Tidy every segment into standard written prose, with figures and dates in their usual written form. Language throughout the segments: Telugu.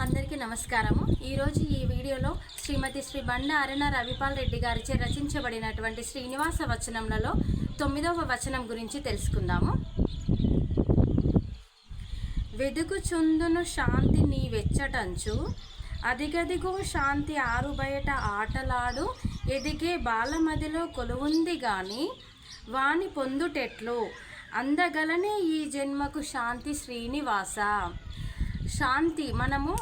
అందరికీ నమస్కారము। ఈరోజు ఈ వీడియోలో శ్రీమతి శ్రీ బండ అరుణ రవిపాల్ రెడ్డి గారిచే రచించబడినటువంటి శ్రీనివాస వచనములలో 9వ వచనం గురించి తెలుసుకుందాము। వెదుకుచుందును శాంతి నీ వెచ్చటంచు, అదిగదిగో శాంతి ఆరు బయట ఆటలాడు, ఎదిగే బాలమదిలో కొలువుంది గాని వాని పొందుటెట్లు, అందగలనే ఈ జన్మకు శాంతి శ్రీనివాస। శాంతి మనము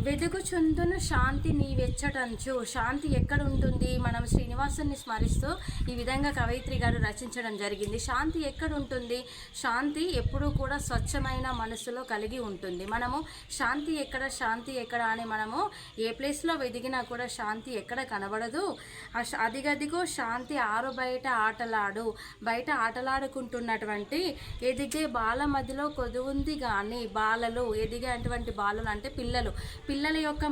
వెదుకుచుందును శాంతి నీ వెచ్చటంచు, శాంతి ఎక్కడ ఉంటుంది? మనం శ్రీనివాసుని స్మరిస్తూ ఈ విధంగా కవయిత్రి గారు రచించడం జరిగింది। శాంతి ఎక్కడ ఉంటుంది? శాంతి ఎప్పుడూ కూడా స్వచ్ఛమైన మనసులో కలిగి ఉంటుంది। మనము శాంతి ఎక్కడ అని మనము ఏ ప్లేస్లో వెదిగినా కూడా శాంతి ఎక్కడ కనబడదు। అదిగదిగో శాంతి ఆరు బయట ఆటలాడు, బయట ఆటలాడుకుంటున్నటువంటి ఎదిగే బాల మదిలో కొదువుంది కానీ, బాలలు ఎదిగేటువంటి బాలలు అంటే పిల్లల యొక్క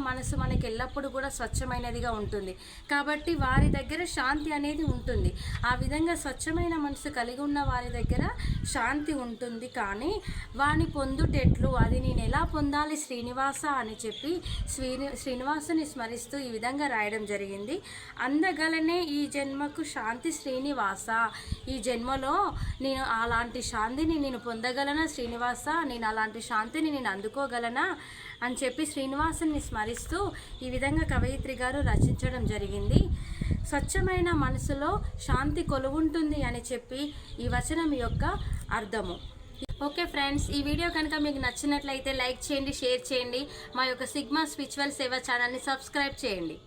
మనసు మనకి ఎల్లప్పుడూ కూడా స్వచ్ఛమైనదిగా ఉంటుంది కాబట్టి వారి దగ్గర శాంతి అనేది ఉంటుంది। ఆ విధంగా స్వచ్ఛమైన మనసు కలిగి ఉన్న వారి దగ్గర శాంతి ఉంటుంది। కానీ వాని పొందుటెట్లు, అది నేను ఎలా పొందాలి శ్రీనివాస అని చెప్పి శ్రీనివాసుని స్మరిస్తూ ఈ విధంగా రాయడం జరిగింది। అందగలనే ఈ జన్మకు శాంతి శ్రీనివాస, ఈ జన్మలో నేను అలాంటి శాంతిని నేను పొందగలనా శ్రీనివాస, నేను అలాంటి శాంతిని నేను అందుకోగలనా అని చెప్పి శ్రీనివాసుని స్మరిస్తూ ఈ విధంగా కవయిత్రి గారు రచించడం జరిగింది। స్వచ్ఛమైన మనసులో శాంతి కొలువుంటుంది అని చెప్పి ఈ వచనం యొక్క అర్థము। ఓకే ఫ్రెండ్స్, ఈ వీడియో కనుక మీకు నచ్చినట్లయితే లైక్ చేయండి, షేర్ చేయండి, మా యొక్క సిగ్మా స్పిరిచువల్ సేవ ఛానల్ని సబ్స్క్రైబ్ చేయండి।